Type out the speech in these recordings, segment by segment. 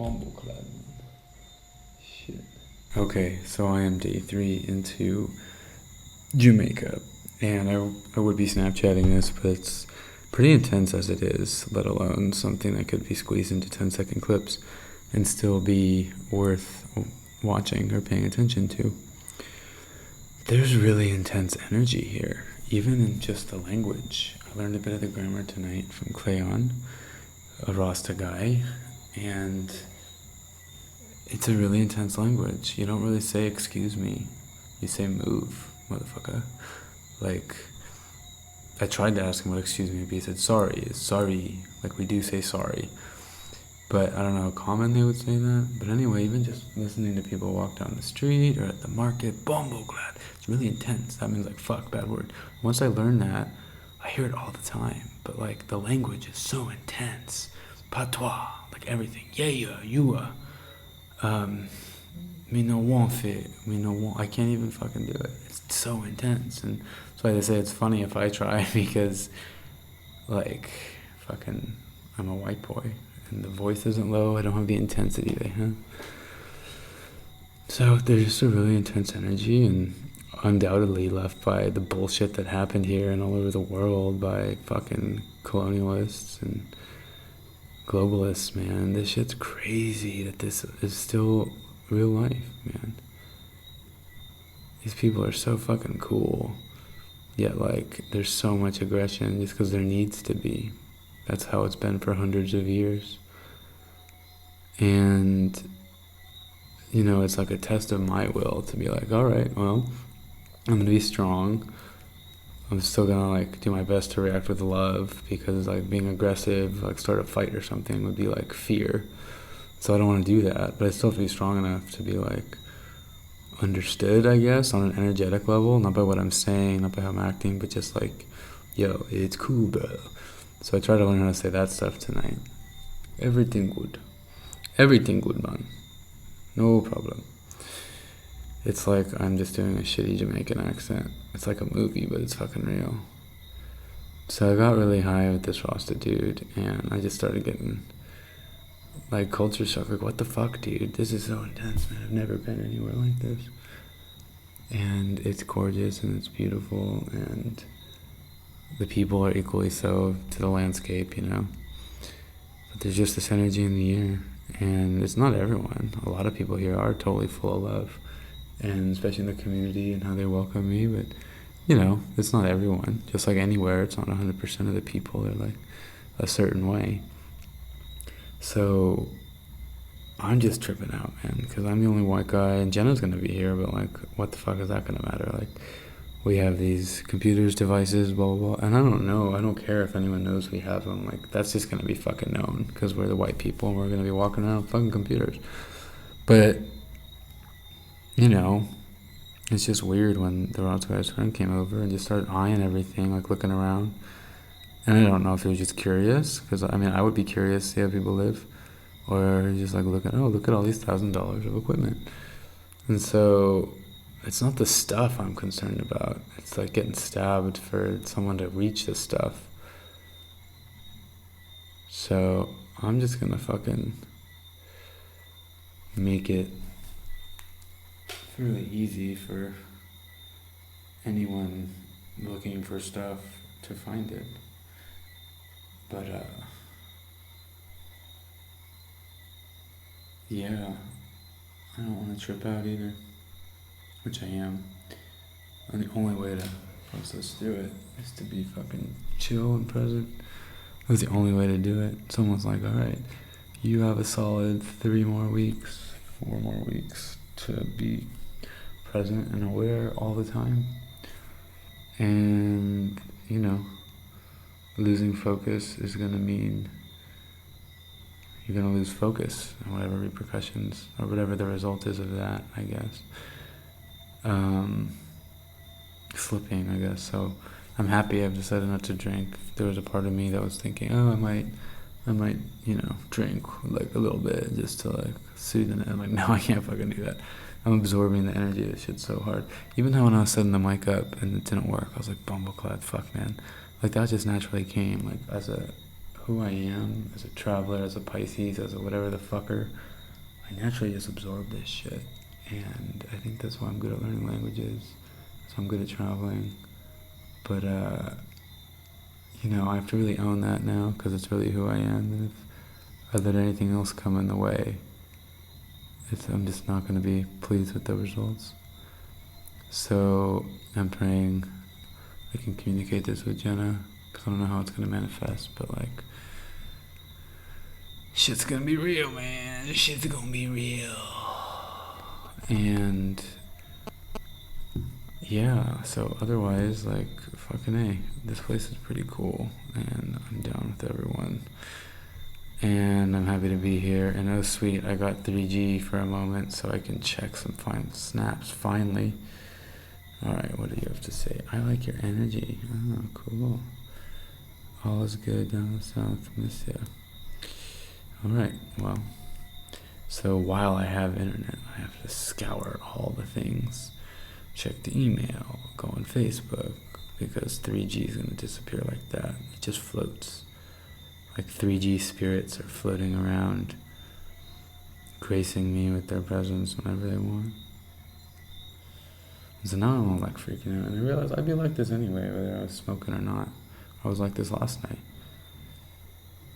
Bumbleclad. Shit. Okay, so I am day 3 into Jamaica, and I would be Snapchatting this, but it's pretty intense as it is, let alone something that could be squeezed into 10-second clips and still be worth watching or paying attention to. There's really intense energy here, even in just the language. I learned a bit of the grammar tonight from Cleon, a Rasta guy, and it's a really intense language. You don't really say excuse me, you say move, motherfucker. Like, I tried to ask him what excuse me would be. He said sorry. It's sorry. Like, we do say sorry. But I don't know how common they would say that. But anyway, even just listening to people walk down the street or at the market, bumbleclad, it's really intense. That means like fuck, bad word. Once I learned that, I hear it all the time. But like, the language is so intense. Patois, like everything. Yeah, you me no want it. Me no want. I can't even fucking do it. It's so intense. And that's why they say it's funny if I try because, like, fucking, I'm a white boy. And the voice isn't low. I don't have the intensity they have. So there's just a really intense energy, and undoubtedly left by the bullshit that happened here and all over the world by fucking colonialists and globalists, man. This shit's crazy that this is still real life, man. These people are so fucking cool, yet like there's so much aggression just because there needs to be. That's how it's been for hundreds of years. And, you know, it's like a test of my will to be like, all right, well, I'm going to be strong. I'm still going to, like, do my best to react with love because, like, being aggressive, like, start a fight or something would be, like, fear. So I don't want to do that. But I still have to be strong enough to be, like, understood, I guess, on an energetic level. Not by what I'm saying, not by how I'm acting, but just, like, yo, it's cool, bro. So I try to learn how to say that stuff tonight. Everything good. Everything good, man. No problem. It's like I'm just doing a shitty Jamaican accent. It's like a movie, but it's fucking real. So I got really high with this Rasta dude, and I just started getting, like, culture shock. Like, what the fuck, dude? This is so intense, man. I've never been anywhere like this. And it's gorgeous, and it's beautiful, and the people are equally so to the landscape, you know. But there's just this energy in the air, and it's not everyone. A lot of people here are totally full of love, and especially in the community and how they welcome me. But, you know, it's not everyone. Just like anywhere, it's not 100% of the people. They're like a certain way. So I'm just tripping out, man, because I'm the only white guy, and Jenna's gonna be here, but like, what the fuck is that gonna matter? Like, we have these computers, devices, blah, blah, blah. And I don't know. I don't care if anyone knows we have them. Like, that's just going to be fucking known because we're the white people and we're going to be walking around with fucking computers. But, you know, it's just weird when the Rods guy's friend came over and just started eyeing everything, like looking around. And I don't know if he was just curious because, I mean, I would be curious to see how people live. Or just like looking, oh, look at all these $1,000 of equipment. And so it's not the stuff I'm concerned about. It's like getting stabbed for someone to reach this stuff. So I'm just gonna fucking make it really easy for anyone looking for stuff to find it. But yeah, I don't want to trip out either. Which I am. And the only way to process through it is to be fucking chill and present. That's the only way to do it. Someone's like, alright, you have a solid 3 more weeks, 4 more weeks to be present and aware all the time. And, you know, losing focus is going to mean you're going to lose focus and whatever repercussions or whatever the result is of that, I guess. Slipping, I guess. So I'm happy I've decided not to drink. There was a part of me that was thinking, oh, I might, you know, drink like a little bit just to like soothe it. I'm like, no, I can't fucking do that. I'm absorbing the energy of this shit so hard. Even though when I was setting the mic up and it didn't work, I was like, bumbleclad, fuck, man. Like, that just naturally came, like, as a who I am as a traveler, as a Pisces, as a whatever the fucker, I naturally just absorb this shit. And I think that's why I'm good at learning languages. So I'm good at traveling. But, I have to really own that now because it's really who I am. And if I let anything else come in the way, I'm just not going to be pleased with the results. So I'm praying I can communicate this with Jenna because I don't know how it's going to manifest, but shit's going to be real, man. Shit's going to be real. And yeah, so otherwise, fucking A, this place is pretty cool, and I'm down with everyone. And I'm happy to be here. And oh sweet, I got 3G for a moment so I can check some fine snaps, finally. Alright, what do you have to say? I like your energy. Oh, cool. All is good down the south, miss ya. Alright, well, so while I have internet, I have to scour all the things. Check the email, go on Facebook, because 3G is going to disappear like that. It just floats. 3G spirits are floating around, gracing me with their presence whenever they want. So now I'm all freaking out, and I realized I'd be like this anyway, whether I was smoking or not. I was like this last night.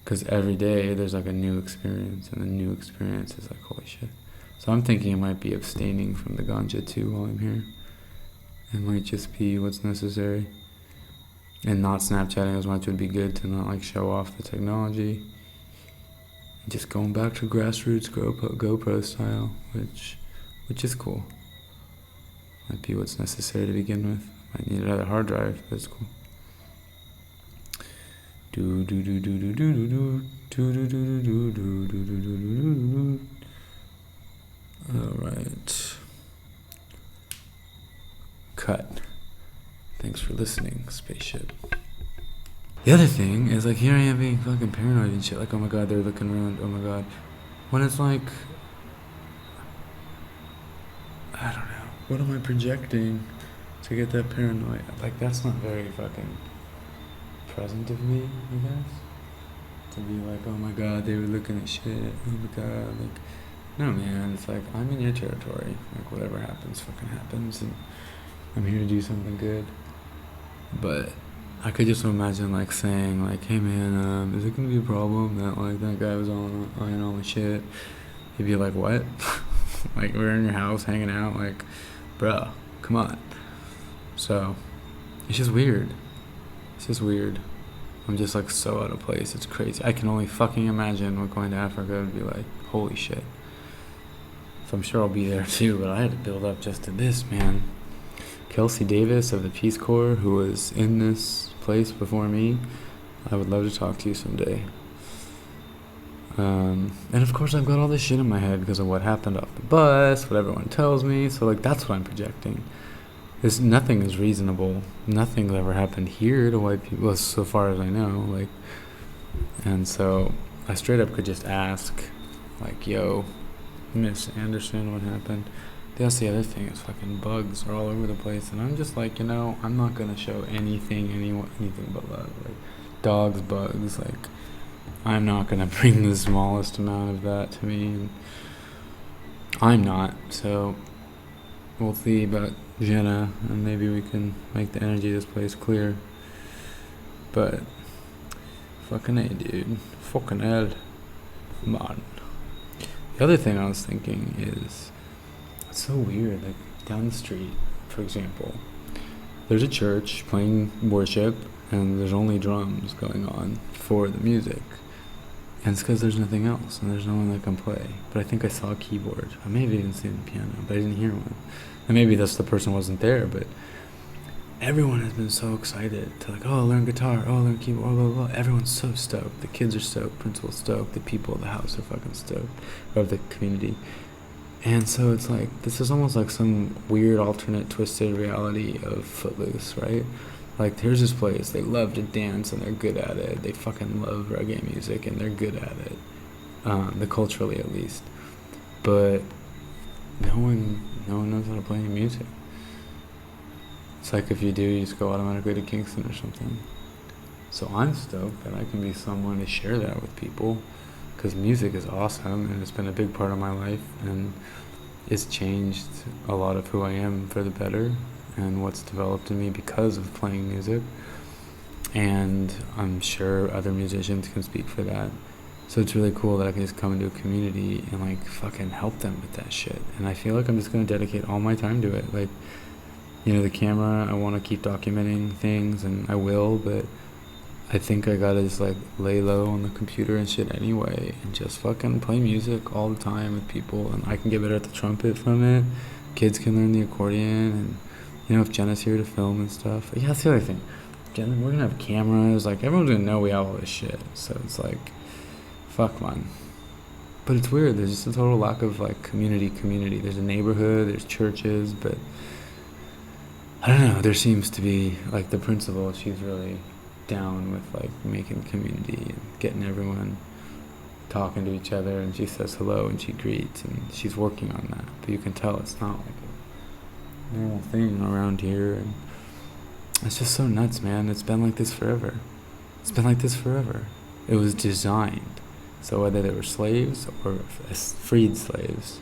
Because every day there's a new experience, and the new experience is holy shit. So I'm thinking it might be abstaining from the ganja too while I'm here. It might just be what's necessary. And not Snapchatting as much would be good to not show off the technology. And just going back to grassroots GoPro style, which is cool. Might be what's necessary to begin with. Might need another hard drive, but it's cool. Alright. Cut. Thanks for listening, spaceship. The other thing is here I am being fucking paranoid and shit. Oh my god, they're looking around. Oh my god. When it's I don't know. What am I projecting to get that paranoid? That's not very fucking present of me, I guess. To be oh my god, they were looking at shit. Oh my god. No, man. It's I'm in your territory. Whatever happens, fucking happens. And I'm here to do something good. But I could just imagine saying hey man, is it gonna be a problem that that guy was eyeing all my shit? He'd be what? We're in your house hanging out, bruh, come on. So it's just weird. I'm just so out of place. It's crazy. I can only fucking imagine what going to Africa would be holy shit. So I'm sure I'll be there too, but I had to build up just to this, man. Kelsey Davis of the Peace Corps, who was in this place before me, I would love to talk to you someday. And of course I've got all this shit in my head because of what happened off the bus, what everyone tells me, so that's what I'm projecting. Nothing is reasonable. Nothing's ever happened here to white people, so far as I know, and so I straight up could just ask, yo, Miss Anderson, what happened? That's the other thing, is fucking bugs are all over the place, and I'm just I'm not gonna show anything but love. Dogs, bugs, I'm not gonna bring the smallest amount of that to me, and I'm not, so we'll see about Jenna, and maybe we can make the energy of this place clear. But fucking A, dude. Fucking hell. Man. The other thing I was thinking is, it's so weird, down the street, for example, there's a church playing worship, and there's only drums going on for the music. And it's because there's nothing else, and there's no one that can play. But I think I saw a keyboard. I may have even seen a piano, but I didn't hear one. And maybe that's the person wasn't there, but everyone has been so excited to learn guitar, learn keyboard, blah, blah, blah. Everyone's so stoked. The kids are stoked, principal's stoked, the people of the house are fucking stoked, of the community. And so it's this is almost some weird alternate twisted reality of Footloose, right? Here's this place, they love to dance and they're good at it. They fucking love reggae music and they're good at it. The culturally at least. But no one knows how to play any music. It's if you do, you just go automatically to Kingston or something. So I'm stoked that I can be someone to share that with people, because music is awesome and it's been a big part of my life, and it's changed a lot of who I am for the better and what's developed in me because of playing music. And I'm sure other musicians can speak for that. So it's really cool that I can just come into a community and like fucking help them with that shit. And I feel like I'm just gonna dedicate all my time to it. Like, the camera, I want to keep documenting things, and I will, but I think I gotta just like lay low on the computer and shit anyway, and just fucking play music all the time with people. And I can get better at the trumpet from it. Kids can learn the accordion, and if Jenna's here to film and stuff. Yeah, that's the other thing. Jenna, we're gonna have cameras. Like, everyone's gonna know we have all this shit. So it's like, fuck, man. But it's weird. There's just a total lack of like community. There's a neighborhood. There's churches, but I don't know. There seems to be like the principal. She's really down with like making community and getting everyone talking to each other, and she says hello and she greets, and she's working on that, but you can tell it's not like a normal thing around here. And it's just so nuts, man. It's been like this forever. It was designed, so whether they were slaves or freed slaves,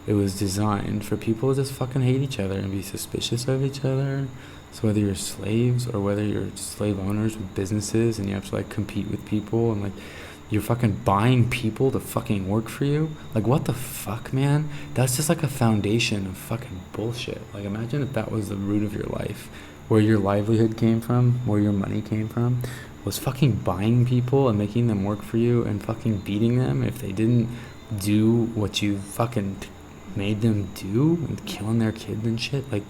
it was designed for people to just fucking hate each other and be suspicious of each other. So whether you're slaves or whether you're slave owners with businesses and you have to like compete with people, and like you're fucking buying people to fucking work for you, like what the fuck, man? That's just like a foundation of fucking bullshit. Like, imagine if that was the root of your life, where your livelihood came from, where your money came from, was fucking buying people and making them work for you and fucking beating them if they didn't do what you fucking made them do, and killing their kids and shit. Like,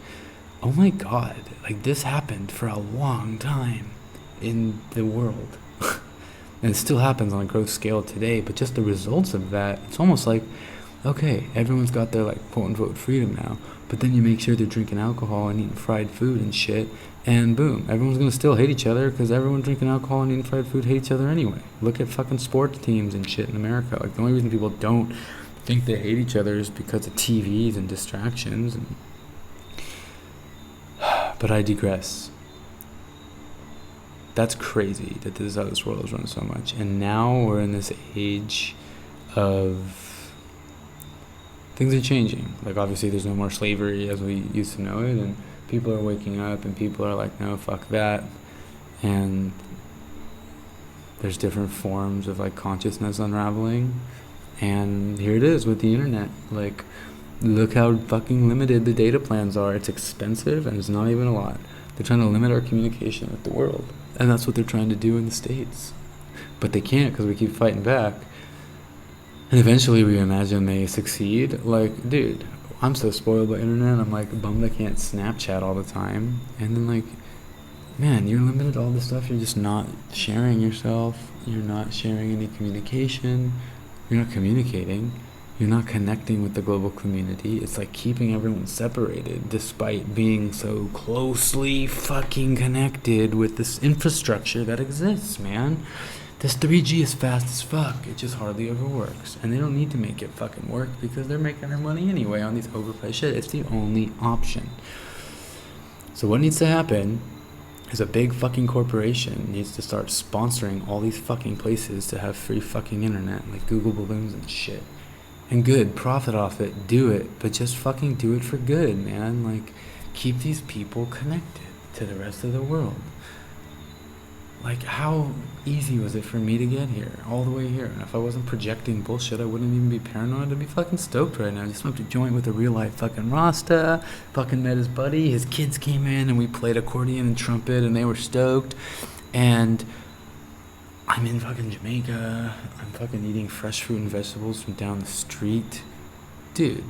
oh my god, like this happened for a long time in the world. And it still happens on a gross scale today, but just the results of that, it's almost like, okay, everyone's got their like quote unquote freedom now, but then you make sure they're drinking alcohol and eating fried food and shit, and boom, everyone's gonna still hate each other, because everyone drinking alcohol and eating fried food hate each other anyway. Look at fucking sports teams and shit in America. Like, the only reason people don't think they hate each other is because of TVs and distractions. And but I digress. That's crazy that this is how this world is run so much. And now we're in this age of things are changing. Like, obviously there's no more slavery as we used to know it, and people are waking up and people are like, no, fuck that. And there's different forms of like consciousness unraveling. And here it is with the internet. Like, look how fucking limited the data plans are. It's expensive and it's not even a lot. They're trying to limit our communication with the world. And that's what they're trying to do in the States. But they can't, because we keep fighting back. And eventually we imagine they succeed. Like, dude, I'm so spoiled by internet. I'm like bummed I can't Snapchat all the time. And then like, man, you're limited to all this stuff. You're just not sharing yourself. You're not sharing any communication. You're not communicating. You're not connecting with the global community. It's like keeping everyone separated despite being so closely fucking connected with this infrastructure that exists, man. This 3G is fast as fuck. It just hardly ever works. And they don't need to make it fucking work because they're making their money anyway on these overpriced shit. It's the only option. So what needs to happen is a big fucking corporation needs to start sponsoring all these fucking places to have free fucking internet, like Google Balloons and shit. And good, profit off it, do it, but just fucking do it for good, man. Like, keep these people connected to the rest of the world. Like, how easy was it for me to get here, all the way here? And if I wasn't projecting bullshit, I wouldn't even be paranoid. I'd be fucking stoked right now. I just smoked a joint with a real life fucking Rasta, fucking met his buddy, his kids came in and we played accordion and trumpet and they were stoked. And I'm in fucking Jamaica. I'm fucking eating fresh fruit and vegetables from down the street. Dude,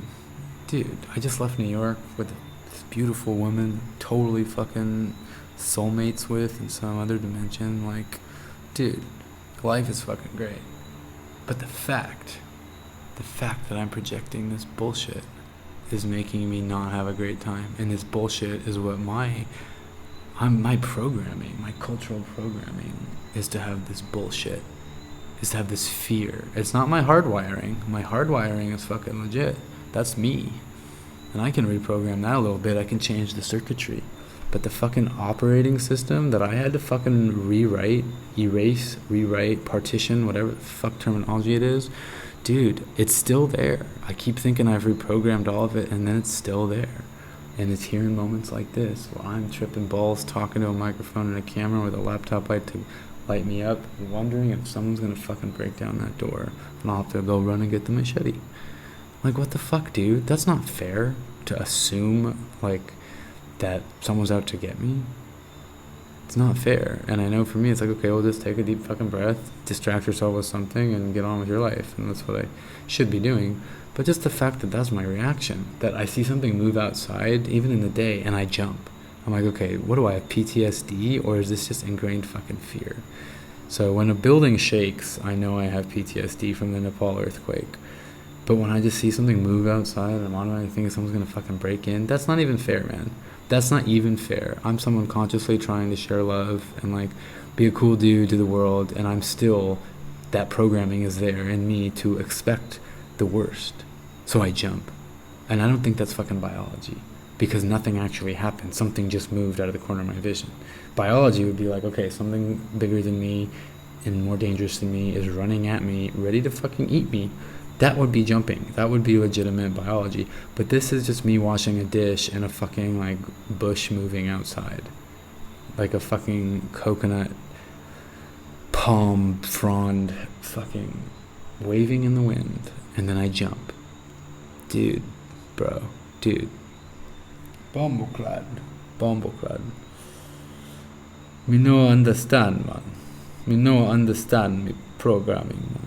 I just left New York with this beautiful woman, totally fucking soulmates with in some other dimension. Like, dude, life is fucking great. But the fact that I'm projecting this bullshit is making me not have a great time. And this bullshit is what my programming, my cultural programming, is to have this bullshit, is to have this fear. It's not my hardwiring. My hardwiring is fucking legit. That's me. And I can reprogram that a little bit. I can change the circuitry. But the fucking operating system that I had to fucking rewrite, partition, whatever the fuck terminology it is, dude, it's still there. I keep thinking I've reprogrammed all of it, and then it's still there. And it's here in moments like this where I'm tripping balls talking to a microphone and a camera with a laptop light to light me up, wondering if someone's gonna fucking break down that door, and I'll have to go run and get the machete. Like, what the fuck, dude? That's not fair to assume, like, that someone's out to get me. It's not fair. And I know for me, it's like, okay, well, just take a deep fucking breath, distract yourself with something, and get on with your life. And that's what I should be doing. But just the fact that that's my reaction, that I see something move outside, even in the day, and I jump. I'm like, okay, what do I have, PTSD, or is this just ingrained fucking fear? So when a building shakes, I know I have PTSD from the Nepal earthquake. But when I just see something move outside and I'm automatically thinking someone's gonna fucking break in, that's not even fair, man. That's not even fair. I'm someone consciously trying to share love and like be a cool dude to the world, and I'm still, that programming is there in me to expect the worst. So I jump. And I don't think that's fucking biology, because nothing actually happened. Something just moved out of the corner of my vision. Biology would be like, okay, something bigger than me and more dangerous than me is running at me, ready to fucking eat me. That would be jumping. That would be legitimate biology. But this is just me washing a dish and a fucking like bush moving outside. Like a fucking coconut palm frond fucking waving in the wind. And then I jump. Dude. Bumbleclad. Me no understand, man. Me no understand me programming, man.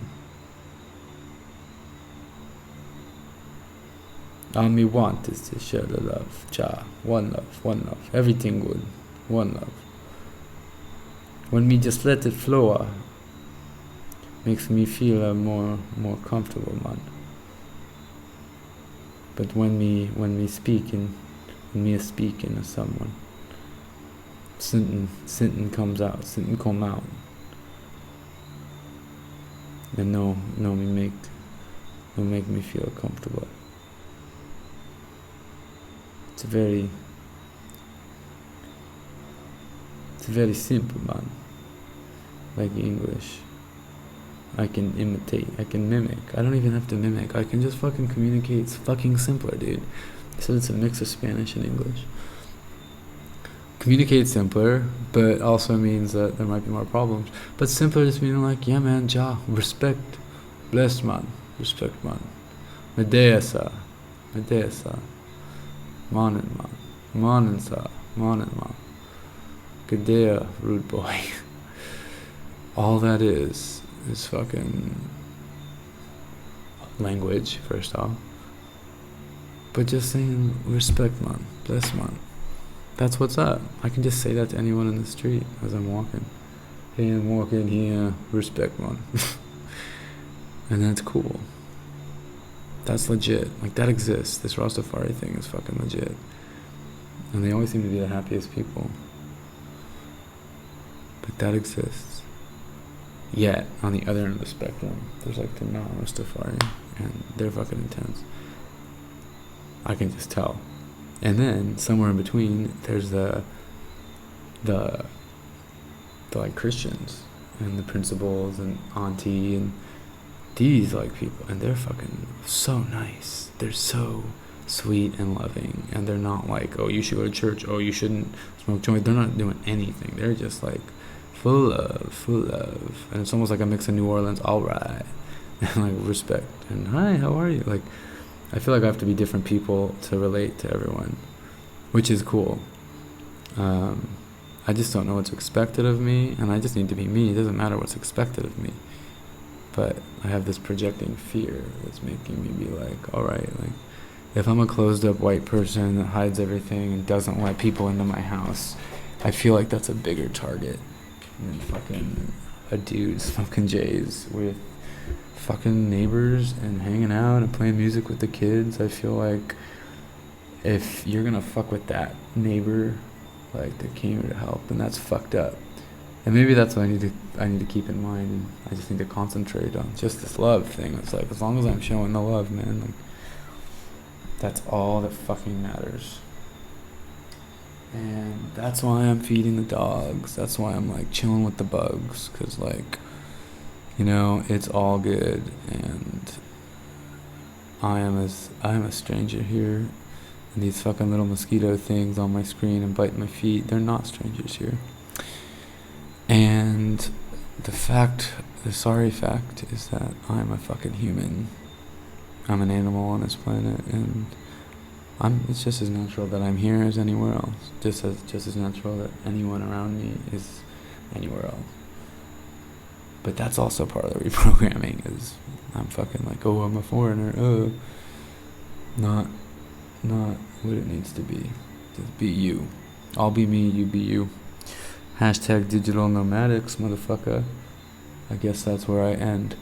All me want is to share the love. Cha. One love. Everything good. One love. When me just let it flow, makes me feel more comfortable, man. But when me speaking to someone, something comes out, something come out. And no make me feel comfortable. It's very simple, man. Like English. I can imitate, I can mimic. I don't even have to mimic. I can just fucking communicate. It's fucking simpler, dude. So it's a mix of Spanish and English. Communicate simpler, but also means that there might be more problems. But simpler just meaning like, yeah, man, respect. Blessed, man. Respect, man. Medesa. Morning, man. Morning, man. Good day, rude boy. All that is fucking language, first off. But just saying respect, man. Bless, man. That's what's up. I can just say that to anyone in the street as I'm walking. Hey, I'm walking here. Respect, man. And that's cool. That's legit. Like, that exists. This Rastafari thing is fucking legit. And they always seem to be the happiest people. But that exists. Yet, on the other end of the spectrum, there's like the non-Rastafari, and they're fucking intense. I can just tell. And then, somewhere in between, there's the like Christians, and the principals, and auntie, and these like people, and they're fucking so nice. They're so sweet and loving, and they're not like, oh, you should go to church, oh, you shouldn't smoke joint. They're not doing anything. They're just like full love, and it's almost like a mix of New Orleans, all right, and like respect, and hi, how are you? Like, I feel like I have to be different people to relate to everyone, which is cool. I just don't know what's expected of me, and I just need to be me. It doesn't matter what's expected of me. But I have this projecting fear that's making me be like, alright, like, if I'm a closed up white person that hides everything and doesn't let people into my house, I feel like that's a bigger target than fucking a dude smoking J's with fucking neighbors and hanging out and playing music with the kids. I feel like if you're gonna fuck with that neighbor, like, that came here to help, then that's fucked up. And maybe that's what I need to keep in mind, and I just need to concentrate on just this love thing. It's like, as long as I'm showing the love, man, like, that's all that fucking matters. And that's why I'm feeding the dogs. That's why I'm like chilling with the bugs. Cause like, it's all good. And I am a stranger here. And these fucking little mosquito things on my screen and biting my feet, they're not strangers here. And the sorry fact is that I'm a fucking human. I'm an animal on this planet, and it's just as natural that I'm here as anywhere else. Just as natural that anyone around me is anywhere else. But that's also part of the reprogramming, is I'm fucking like, oh, I'm a foreigner, oh. Not what it needs to be. Just be you. I'll be me, you be you. Hashtag digital nomadics, motherfucker. I guess that's where I end.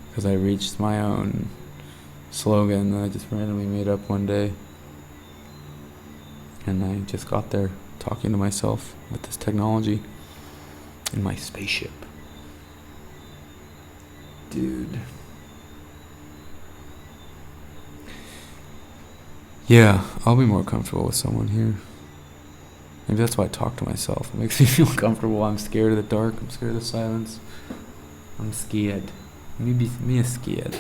Because I reached my own slogan that I just randomly made up one day. And I just got there talking to myself with this technology in my spaceship. Dude. Yeah, I'll be more comfortable with someone here. Maybe that's why I talk to myself. It makes me feel comfortable. I'm scared of the dark. I'm scared of the silence. I'm scared. Me is scared.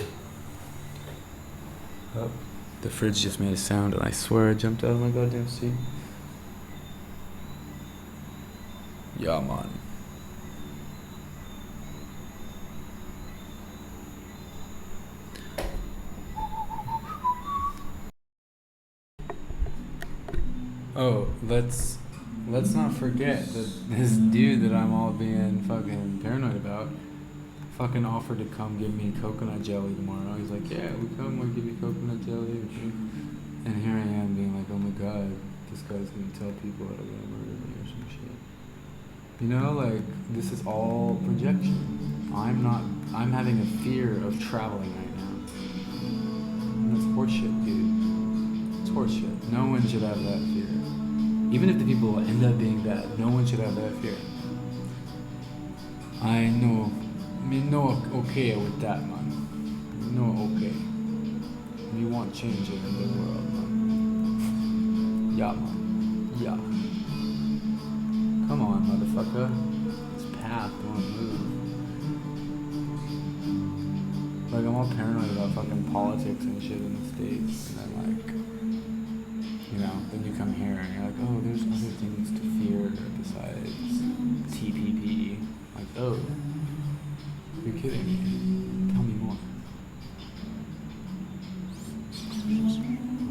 Oh, the fridge just made a sound, and I swear I jumped out of my goddamn seat. Yeah, man. Oh, let's not forget that this dude that I'm all being fucking paranoid about fucking offered to come give me coconut jelly tomorrow. He's like, yeah, we come, we'll give you coconut jelly. And here I am being like, oh my god, this guy's gonna tell people that I'm gonna murder me or some shit. This is all projection. I'm having a fear of traveling right now. And that's horseshit, dude. It's horseshit. No one should have that fear. Even if the people end up being bad, no one should have that fear. I know. Me no okay with that, man. No okay. We want change in the world, man. Yeah, man. Yeah. Come on, motherfucker. This path won't move. Like, I'm all paranoid about fucking politics and shit in the States. And I'm like, then you come here and you're like, oh, there's other things to fear besides TPP. Like, oh, you're kidding me. Tell me more.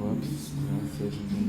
Whoops. Did I say something